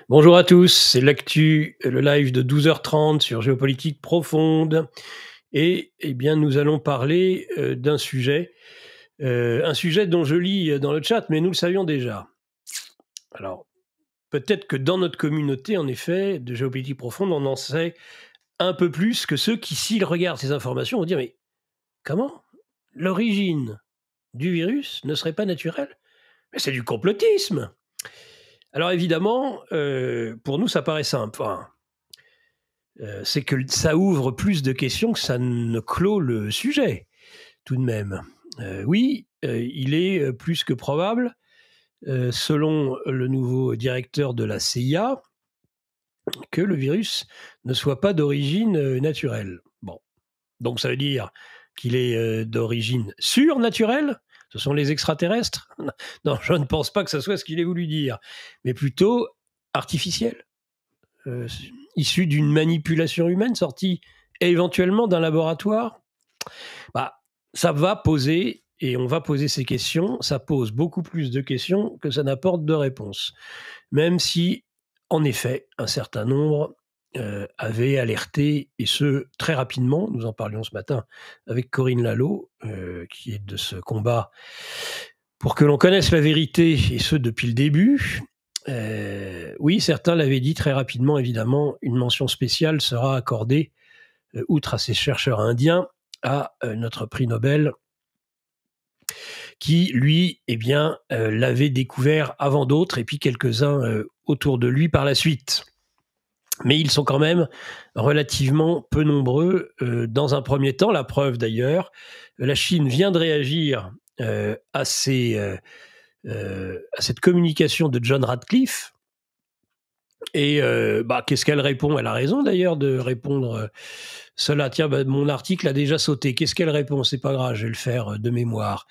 Bonjour à tous, c'est l'actu, le live de 12h30 sur Géopolitique Profonde. Et bien, nous allons parler d'un sujet, un sujet dont je lis dans le chat, mais nous le savions déjà. Alors, peut-être que dans notre communauté, en effet, de Géopolitique Profonde, on en sait un peu plus que ceux qui, s'ils regardent ces informations, vont dire « Mais comment l'origine du virus ne serait pas naturelle ?» Mais c'est du complotisme. Alors évidemment, pour nous, ça paraît simple. Enfin, c'est que ça ouvre plus de questions que ça ne clôt le sujet, tout de même. Oui, il est plus que probable, selon le nouveau directeur de la CIA, que le virus ne soit pas d'origine naturelle. Bon, donc ça veut dire qu'il est d'origine surnaturelle. Ce sont les extraterrestres. Non, je ne pense pas que ce soit ce qu'il ait voulu dire, mais plutôt artificielle. Issu d'une manipulation humaine sortie éventuellement d'un laboratoire. Ça va poser, et on va poser ces questions, ça pose beaucoup plus de questions que ça n'apporte de réponses. Même si, en effet, un certain nombre avaient alerté, et ce, très rapidement, nous en parlions ce matin avec Corinne Lalo, qui est de ce combat pour que l'on connaisse la vérité, et ce, depuis le début. Oui, certains l'avaient dit très rapidement, évidemment, une mention spéciale sera accordée, outre à ces chercheurs indiens, à notre prix Nobel, qui, lui, l'avait découvert avant d'autres, et puis quelques-uns autour de lui par la suite. Mais ils sont quand même relativement peu nombreux dans un premier temps. La preuve d'ailleurs, la Chine vient de réagir à cette communication de John Radcliffe. Et qu'est-ce qu'elle répond? Elle a raison d'ailleurs de répondre cela. Tiens, mon article a déjà sauté. Qu'est-ce qu'elle répond? C'est pas grave, je vais le faire de mémoire.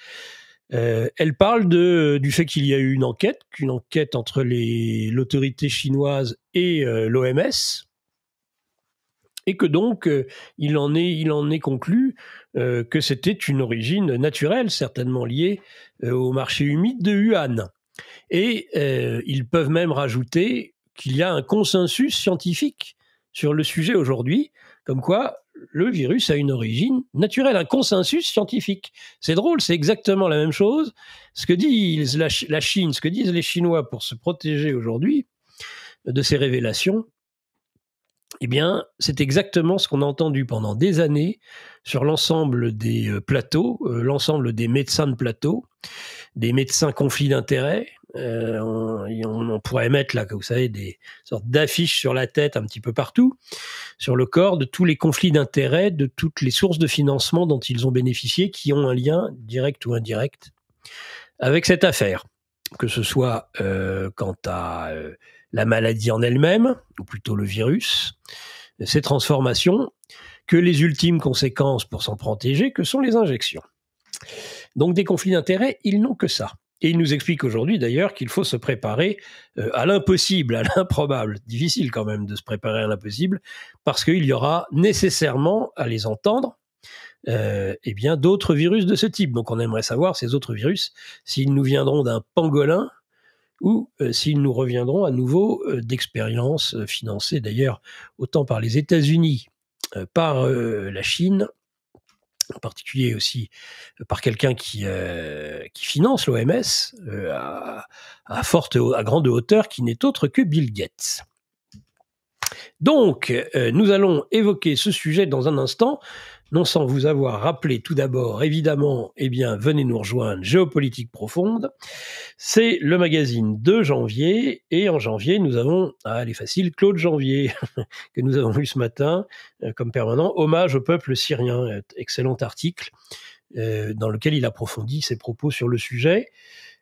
Elle parle du fait qu'il y a eu une enquête entre l'autorité chinoise et l'OMS, et que donc il en est conclu que c'était une origine naturelle, certainement liée au marché humide de Wuhan. Et ils peuvent même rajouter qu'il y a un consensus scientifique sur le sujet aujourd'hui, comme quoi le virus a une origine naturelle, un consensus scientifique. C'est drôle, c'est exactement la même chose. Ce que dit la Chine, ce que disent les Chinois pour se protéger aujourd'hui de ces révélations, eh bien, c'est exactement ce qu'on a entendu pendant des années sur l'ensemble des plateaux, l'ensemble des médecins de plateau, des médecins conflits d'intérêts. On pourrait mettre là, vous savez, des sortes d'affiches sur la tête un petit peu partout, sur le corps, de tous les conflits d'intérêts, de toutes les sources de financement dont ils ont bénéficié, qui ont un lien direct ou indirect avec cette affaire, que ce soit quant à la maladie en elle-même, ou plutôt le virus, ses transformations, que les ultimes conséquences pour s'en protéger, que sont les injections. Donc des conflits d'intérêts, ils n'ont que ça. Et il nous explique aujourd'hui d'ailleurs qu'il faut se préparer à l'impossible, à l'improbable. Difficile quand même de se préparer à l'impossible, parce qu'il y aura nécessairement, à les entendre, d'autres virus de ce type. Donc on aimerait savoir, ces autres virus, s'ils nous viendront d'un pangolin ou s'ils nous reviendront à nouveau d'expériences financées d'ailleurs autant par les États-Unis, par la Chine, en particulier aussi par quelqu'un qui finance l'OMS à grande hauteur, qui n'est autre que Bill Gates. Donc, nous allons évoquer ce sujet dans un instant, non sans vous avoir rappelé tout d'abord, évidemment, venez nous rejoindre, Géopolitique Profonde. C'est le magazine de janvier, et en janvier, nous avons, elle est facile, Claude Janvier, que nous avons lu ce matin, comme permanent, hommage au peuple syrien. Excellent article, dans lequel il approfondit ses propos sur le sujet.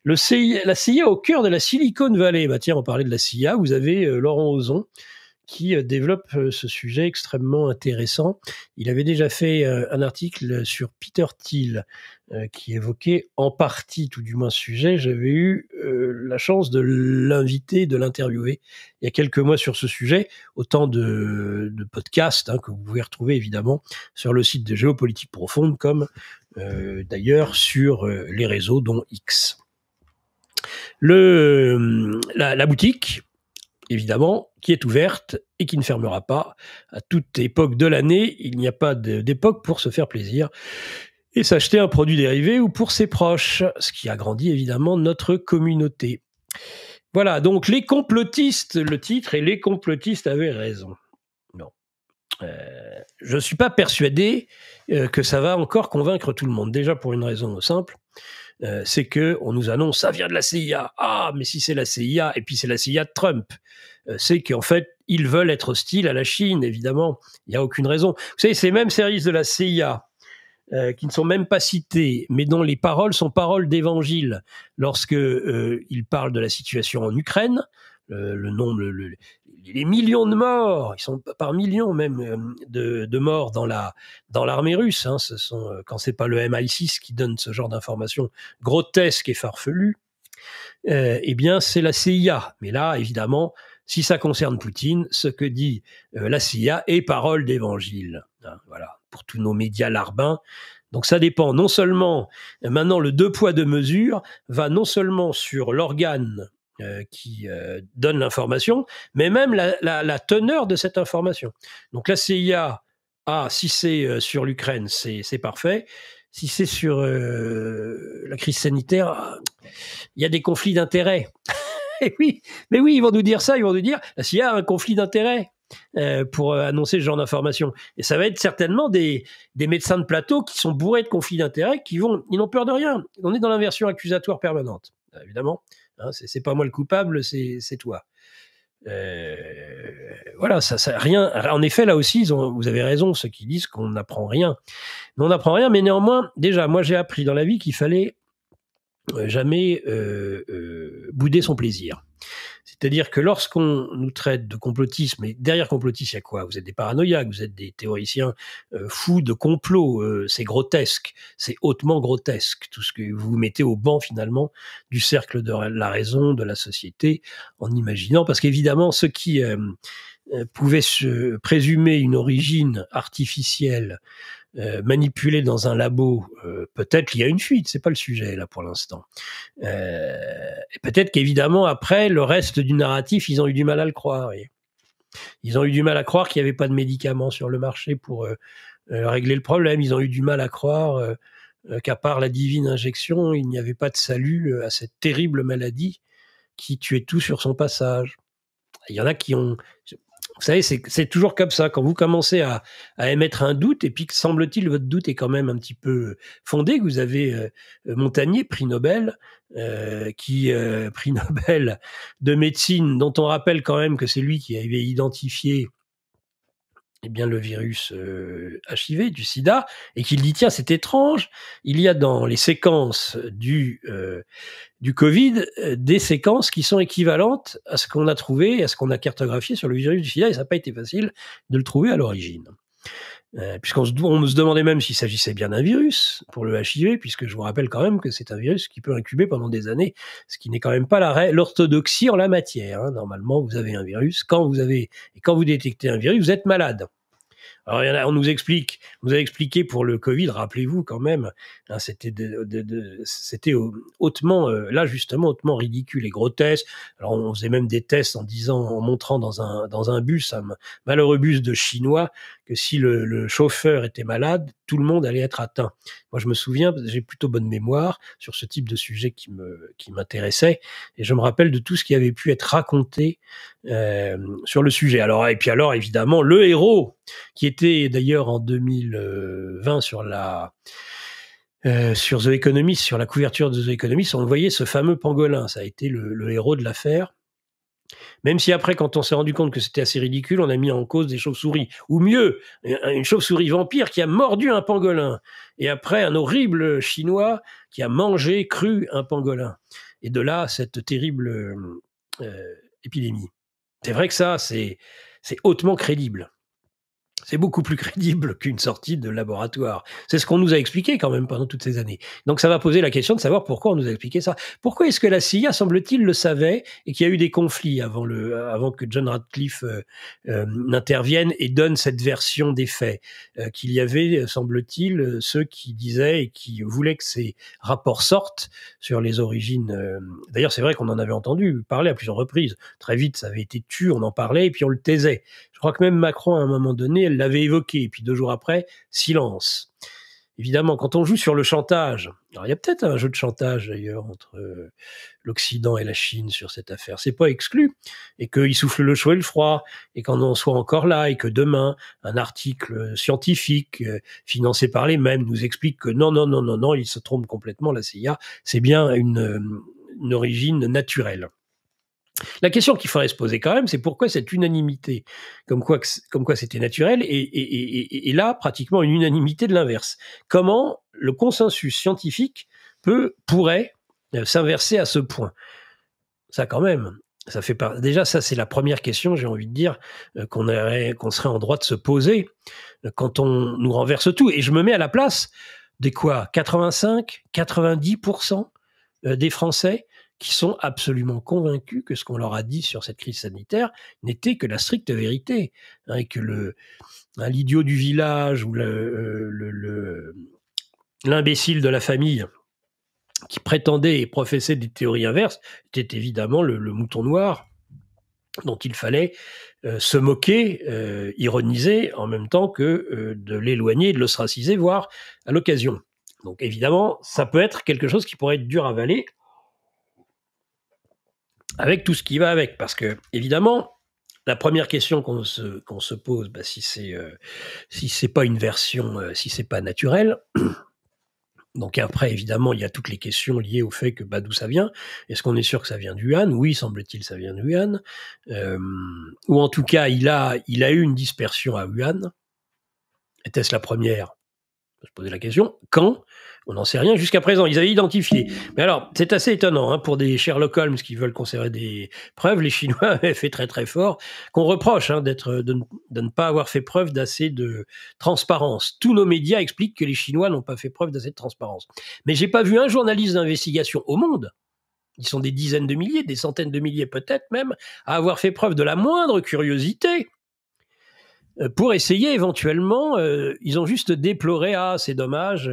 La CIA au cœur de la Silicon Valley. Tiens, on parlait de la CIA, vous avez Laurent Ozon, qui développe ce sujet extrêmement intéressant. Il avait déjà fait un article sur Peter Thiel, qui évoquait en partie, tout du moins, ce sujet. J'avais eu la chance de l'inviter, de l'interviewer il y a quelques mois sur ce sujet. Autant de podcasts que vous pouvez retrouver évidemment sur le site de Géopolitique Profonde, comme d'ailleurs sur les réseaux, dont X. La boutique, évidemment, qui est ouverte et qui ne fermera pas à toute époque de l'année. Il n'y a pas d'époque pour se faire plaisir et s'acheter un produit dérivé ou pour ses proches, ce qui agrandit évidemment notre communauté. Voilà, donc les complotistes, le titre, et les complotistes avaient raison. Non. Je ne suis pas persuadé que ça va encore convaincre tout le monde. Déjà pour une raison simple, c'est qu'on nous annonce ça vient de la CIA. Ah, mais si c'est la CIA, et puis c'est la CIA de Trump, c'est qu'en fait, ils veulent être hostiles à la Chine, évidemment. Il n'y a aucune raison. Vous savez, ces mêmes services de la CIA, qui ne sont même pas cités, mais dont les paroles sont paroles d'évangile, lorsque ils parlent de la situation en Ukraine, le nombre, les millions de morts, ils sont par millions même de morts dans l'armée russe. Hein, ce sont quand c'est pas le MI6 qui donne ce genre d'informations grotesques et farfelues, eh bien c'est la CIA. Mais là, évidemment, si ça concerne Poutine, ce que dit la CIA est parole d'évangile. Hein, voilà, pour tous nos médias larbins. Donc ça dépend non seulement, maintenant le 2 poids 2 mesures va non seulement sur l'organe qui donne l'information, mais même la teneur de cette information. Donc la CIA, si c'est sur l'Ukraine, c'est parfait. Si c'est sur la crise sanitaire, il y a des conflits d'intérêts. Et oui, mais oui, ils vont nous dire ça, ils vont nous dire, la CIA a un conflit d'intérêts pour annoncer ce genre d'informations. Et ça va être certainement des médecins de plateau qui sont bourrés de conflits d'intérêts, ils n'ont peur de rien. On est dans l'inversion accusatoire permanente, évidemment. Hein, c'est pas moi le coupable, c'est toi. Voilà, ça rien. En effet, là aussi, vous avez raison, ceux qui disent qu'on n'apprend rien. Mais on n'apprend rien, mais néanmoins, déjà, moi j'ai appris dans la vie qu'il fallait jamais bouder son plaisir. C'est-à-dire que lorsqu'on nous traite de complotisme, et derrière complotisme, il y a quoi? Vous êtes des paranoïaques, vous êtes des théoriciens fous de complot, c'est grotesque, c'est hautement grotesque, tout ce que vous mettez au banc finalement du cercle de la raison, de la société, en imaginant, parce qu'évidemment, ceux qui pouvaient se présumer une origine artificielle manipulé dans un labo, peut-être qu'il y a une fuite, c'est pas le sujet là pour l'instant. Et peut-être qu'évidemment après le reste du narratif, ils ont eu du mal à le croire. Voyez. Ils ont eu du mal à croire qu'il n'y avait pas de médicaments sur le marché pour régler le problème. Ils ont eu du mal à croire qu'à part la divine injection, il n'y avait pas de salut à cette terrible maladie qui tuait tout sur son passage. Il y en a qui ont... Vous savez, c'est toujours comme ça. Quand vous commencez à émettre un doute, et puis que semble-t-il, votre doute est quand même un petit peu fondé, que vous avez Montagnier, prix Nobel, prix Nobel de médecine, dont on rappelle quand même que c'est lui qui avait identifié le virus HIV, du sida, et qu'il dit, tiens, c'est étrange, il y a dans les séquences du Covid, des séquences qui sont équivalentes à ce qu'on a trouvé, à ce qu'on a cartographié sur le virus du sida, et ça n'a pas été facile de le trouver à l'origine. Puisqu'on se demandait même s'il s'agissait bien d'un virus pour le HIV, puisque je vous rappelle quand même que c'est un virus qui peut incuber pendant des années, ce qui n'est quand même pas l'orthodoxie en la matière. Hein. Normalement, vous avez un virus, quand vous détectez un virus, vous êtes malade. Alors, on nous a expliqué pour le Covid, rappelez-vous quand même, hein, c'était hautement, là justement, hautement ridicule et grotesque. Alors, on faisait même des tests en montrant dans un bus, un malheureux bus de Chinois, que si le chauffeur était malade, tout le monde allait être atteint. Moi, je me souviens, j'ai plutôt bonne mémoire sur ce type de sujet qui m'intéressait, et je me rappelle de tout ce qui avait pu être raconté sur le sujet. Alors, évidemment, le héros, qui était d'ailleurs en 2020 sur The Economist, sur la couverture de The Economist, on voyait ce fameux pangolin. Ça a été le héros de l'affaire. Même si après, quand on s'est rendu compte que c'était assez ridicule, on a mis en cause des chauves-souris. Ou mieux, une chauve-souris vampire qui a mordu un pangolin. Et après, un horrible Chinois qui a mangé cru un pangolin. Et de là, cette terrible épidémie. C'est vrai que ça, c'est hautement crédible. C'est beaucoup plus crédible qu'une sortie de laboratoire. C'est ce qu'on nous a expliqué quand même pendant toutes ces années. Donc ça va poser la question de savoir pourquoi on nous a expliqué ça. Pourquoi est-ce que la CIA, semble-t-il, le savait et qu'il y a eu des conflits avant que John Radcliffe n'intervienne et donne cette version des faits, qu'il y avait, semble-t-il, ceux qui disaient et qui voulaient que ces rapports sortent sur les origines. D'ailleurs, c'est vrai qu'on en avait entendu parler à plusieurs reprises. Très vite, ça avait été tu, on en parlait et puis on le taisait. Je crois que même Macron, à un moment donné, elle l'avait évoqué. Et puis 2 jours après, silence. Évidemment, quand on joue sur le chantage, alors il y a peut-être un jeu de chantage d'ailleurs entre l'Occident et la Chine sur cette affaire. C'est pas exclu. Et qu'il souffle le chaud et le froid, et qu'on en soit encore là, et que demain, un article scientifique financé par les mêmes nous explique que non, il se trompe complètement, la CIA, c'est bien une origine naturelle. La question qu'il faudrait se poser quand même, c'est pourquoi cette unanimité, comme quoi c'était naturel, et là, pratiquement une unanimité de l'inverse. Comment le consensus scientifique pourrait s'inverser à ce point? Ça quand même, ça fait pas. Déjà, ça c'est la première question, j'ai envie de dire, qu'on serait en droit de se poser quand on nous renverse tout. Et je me mets à la place des quoi, 85, 90% des Français qui sont absolument convaincus que ce qu'on leur a dit sur cette crise sanitaire n'était que la stricte vérité, hein, et que l'idiot du village ou l'imbécile de la famille qui prétendait et professait des théories inverses était évidemment le mouton noir dont il fallait se moquer, ironiser, en même temps que de l'éloigner, de l'ostraciser, voire à l'occasion. Donc évidemment, ça peut être quelque chose qui pourrait être dur à avaler, avec tout ce qui va avec, parce que évidemment, la première question qu'on se pose, si c'est pas une version, si c'est pas naturel. Donc après, évidemment, il y a toutes les questions liées au fait que d'où ça vient. Est-ce qu'on est sûr que ça vient de Wuhan? Oui, semble-t-il, ça vient de Wuhan. Ou en tout cas, il a eu une dispersion à Wuhan. Était-ce la première? On peut se poser la question. Quand? On n'en sait rien jusqu'à présent. Ils avaient identifié. Mais alors, c'est assez étonnant pour des Sherlock Holmes qui veulent conserver des preuves. Les Chinois avaient fait très très fort, qu'on reproche de ne pas avoir fait preuve d'assez de transparence. Tous nos médias expliquent que les Chinois n'ont pas fait preuve d'assez de transparence. Mais j'ai pas vu un journaliste d'investigation au monde, ils sont des dizaines de milliers, des centaines de milliers peut-être même, à avoir fait preuve de la moindre curiosité pour essayer éventuellement, ils ont juste déploré, c'est dommage,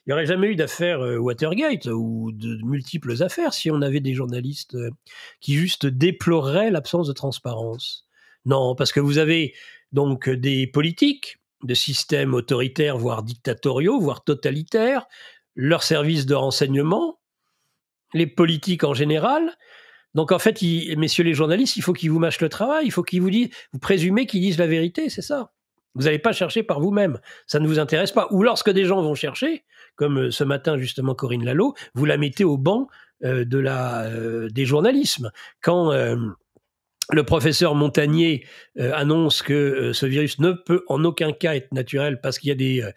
il n'y aurait jamais eu d'affaire Watergate ou de multiples affaires si on avait des journalistes qui juste déploreraient l'absence de transparence. Non, parce que vous avez donc des politiques de systèmes autoritaires, voire dictatoriaux, voire totalitaires, leurs services de renseignement, les politiques en général. Donc en fait, messieurs les journalistes, il faut qu'ils vous mâchent le travail, il faut qu'ils vous disent, vous présumez qu'ils disent la vérité, c'est ça. Vous n'allez pas chercher par vous-même, ça ne vous intéresse pas. Ou lorsque des gens vont chercher, comme ce matin justement Corinne Lalo, vous la mettez au banc des journalismes. Quand le professeur Montagnier annonce que ce virus ne peut en aucun cas être naturel parce qu'il y a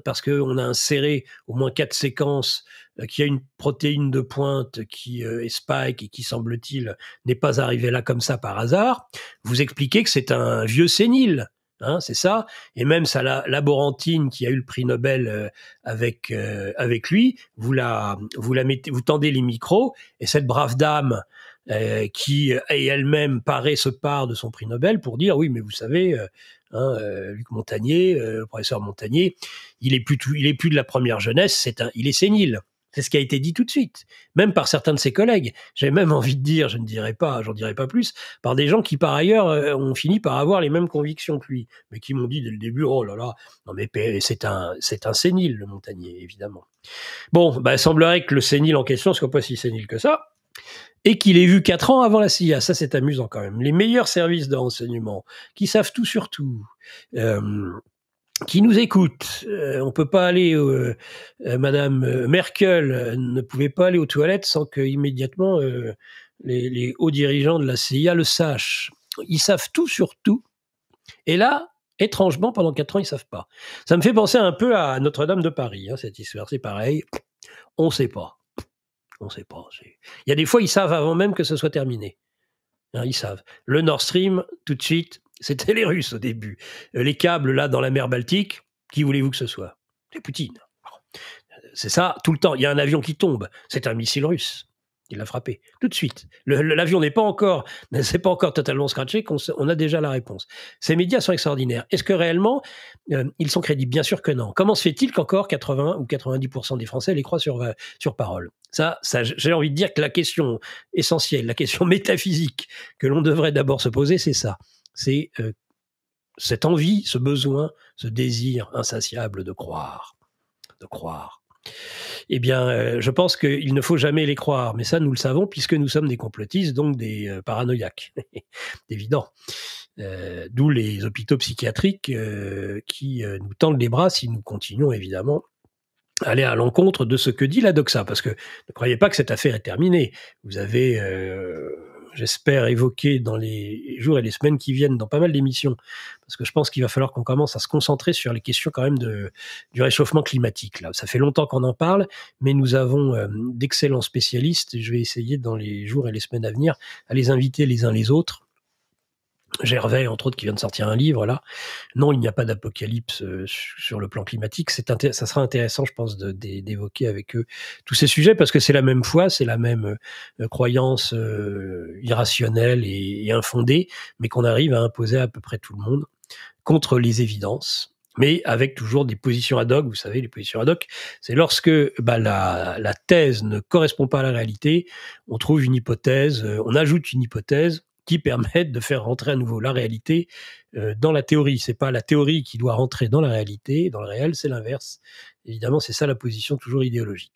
parce qu'on a inséré au moins 4 séquences, qu'il y a une protéine de pointe qui est spike et qui, semble-t-il, n'est pas arrivée là comme ça par hasard. Vous expliquez que c'est un vieux sénile. C'est ça. Et même sa laborantine qui a eu le prix Nobel avec lui, vous tendez les micros et cette brave dame qui elle-même se part de son prix Nobel pour dire oui, mais vous savez, Luc Montagnier, le professeur Montagnier, il est plus de la première jeunesse, il est sénile. C'est ce qui a été dit tout de suite, même par certains de ses collègues. J'ai même envie de dire, j'en dirai pas plus, par des gens qui par ailleurs ont fini par avoir les mêmes convictions que lui, mais qui m'ont dit dès le début, oh là là, non mais c'est un sénile, le Montagnier, évidemment. Bon, il semblerait que le sénile en question soit pas si sénile que ça, et qu'il ait vu 4 ans avant la CIA. Ça, c'est amusant quand même. Les meilleurs services de renseignement, qui savent tout sur tout, qui nous écoutent. On peut pas aller... Madame Merkel ne pouvait pas aller aux toilettes sans que immédiatement les hauts dirigeants de la CIA le sachent. Ils savent tout sur tout. Et là, étrangement, pendant 4 ans, ils savent pas. Ça me fait penser un peu à Notre-Dame de Paris, cette histoire. C'est pareil. On sait pas. On sait pas. Il y a des fois, ils savent avant même que ce soit terminé. Ils savent. Le Nord Stream, tout de suite, C'était les Russes au début. Les câbles, là, dans la mer Baltique, qui voulez-vous que ce soit? C'est Poutine. C'est ça, tout le temps. Il y a un avion qui tombe. C'est un missile russe. Il l'a frappé tout de suite. L'avion n'est pas encore totalement scratché, on a déjà la réponse. Ces médias sont extraordinaires. Est-ce que réellement, ils sont crédibles? Bien sûr que non. Comment se fait-il qu'encore 80 ou 90% des Français les croient sur parole? Ça, j'ai envie de dire que la question essentielle, la question métaphysique que l'on devrait d'abord se poser, c'est ça. C'est cette envie, ce besoin, ce désir insatiable de croire. De croire. Eh bien, je pense qu'il ne faut jamais les croire, mais ça, nous le savons, puisque nous sommes des complotistes, donc des paranoïaques. Évident. D'où les hôpitaux psychiatriques qui nous tendent les bras si nous continuons, évidemment, à aller à l'encontre de ce que dit la doxa, parce que ne croyez pas que cette affaire est terminée. Vous avez... j'espère évoquer dans les jours et les semaines qui viennent dans pas mal d'émissions, parce que je pense qu'il va falloir qu'on commence à se concentrer sur les questions quand même du réchauffement climatique. Là, ça fait longtemps qu'on en parle, mais nous avons d'excellents spécialistes, et je vais essayer dans les jours et les semaines à venir à les inviter les uns les autres. Gervais, entre autres, qui vient de sortir un livre, là. Non, il n'y a pas d'apocalypse sur le plan climatique. Ça sera intéressant, je pense, d'évoquer avec eux tous ces sujets, parce que c'est la même foi, c'est la même croyance irrationnelle et infondée, mais qu'on arrive à imposer à peu près tout le monde contre les évidences, mais avec toujours des positions ad hoc. Vous savez, les positions ad hoc, c'est lorsque la thèse ne correspond pas à la réalité, on trouve une hypothèse, on ajoute une hypothèse qui permettent de faire rentrer à nouveau la réalité dans la théorie. C'est pas la théorie qui doit rentrer dans la réalité, dans le réel, c'est l'inverse. Évidemment, c'est ça la position toujours idéologique.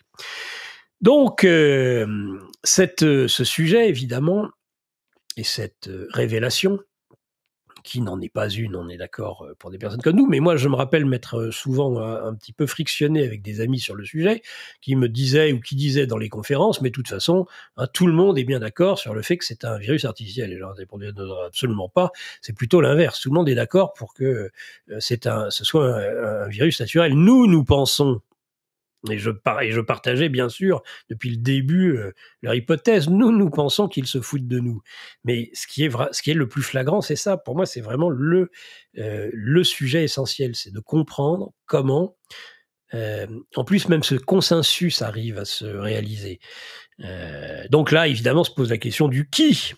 Donc, ce sujet, évidemment, et cette révélation, qui n'en est pas une, on est d'accord, pour des personnes comme nous, mais moi je me rappelle m'être souvent un petit peu frictionné avec des amis sur le sujet, qui me disaient ou qui disaient dans les conférences, mais de toute façon, tout le monde est bien d'accord sur le fait que c'est un virus artificiel. Et je leur répondais absolument pas, c'est plutôt l'inverse. Tout le monde est d'accord pour que ce soit un virus naturel. Nous pensons, et je partageais bien sûr depuis le début leur hypothèse. Nous pensons qu'ils se foutent de nous. Mais ce qui est le plus flagrant, c'est ça. Pour moi, c'est vraiment le sujet essentiel, c'est de comprendre comment, en plus, même ce consensus arrive à se réaliser. Donc là, évidemment, se pose la question du qui.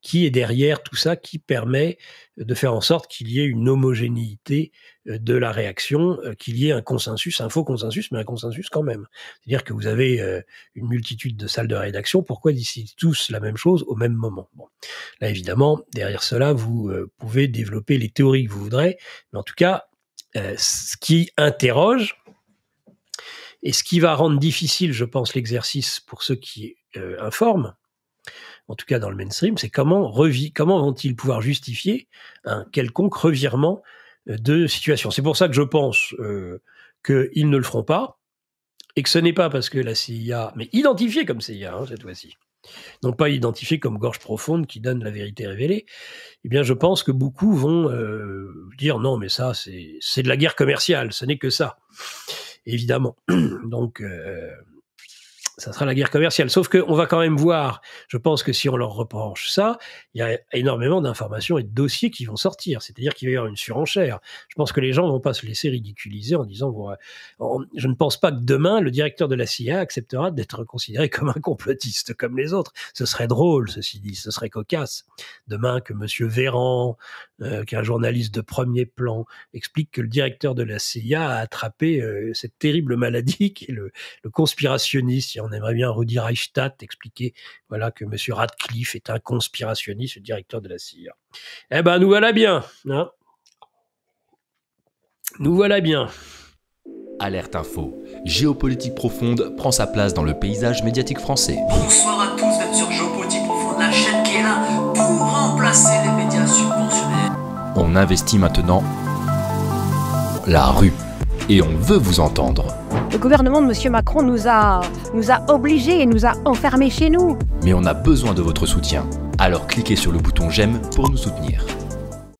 Qui est derrière tout ça, qui permet de faire en sorte qu'il y ait une homogénéité de la réaction, qu'il y ait un consensus, un faux consensus, mais un consensus quand même. C'est-à-dire que vous avez une multitude de salles de rédaction, pourquoi disent tous la même chose au même moment? Bon. Là, évidemment, derrière cela, vous pouvez développer les théories que vous voudrez, mais en tout cas, ce qui interroge, et ce qui va rendre difficile, je pense, l'exercice pour ceux qui informent, en tout cas dans le mainstream, c'est comment vont-ils pouvoir justifier un quelconque revirement de situation. C'est pour ça que je pense qu'ils ne le feront pas, et que ce n'est pas parce que la CIA, mais identifiée comme CIA cette fois-ci, non pas identifiée comme gorge profonde qui donne la vérité révélée, eh bien je pense que beaucoup vont dire non, mais ça c'est de la guerre commerciale, ce n'est que ça, évidemment. Donc ça sera la guerre commerciale. Sauf qu'on va quand même voir, je pense que si on leur reproche ça, il y a énormément d'informations et de dossiers qui vont sortir. C'est-à-dire qu'il va y avoir une surenchère. Je pense que les gens ne vont pas se laisser ridiculiser en disant je ne pense pas que demain, le directeur de la CIA acceptera d'être considéré comme un complotiste, comme les autres. Ce serait drôle, ceci dit, ce serait cocasse. Demain, que monsieur Véran, qui est un journaliste de premier plan, explique que le directeur de la CIA a attrapé cette terrible maladie qui est le conspirationniste. On aimerait bien Rudi Reichstadt expliquer que M. Radcliffe est un conspirationniste, le directeur de la CIA. Eh ben, nous voilà bien. Nous voilà bien. Alerte Info. Géopolitique profonde prend sa place dans le paysage médiatique français. Bonsoir à tous, vous êtes sur Géopolitique profonde, la chaîne qui est là pour remplacer les médias subventionnés. On investit maintenant la rue. Et on veut vous entendre. Le gouvernement de M. Macron nous a obligés et nous a enfermés chez nous. Mais on a besoin de votre soutien. Alors cliquez sur le bouton j'aime pour nous soutenir.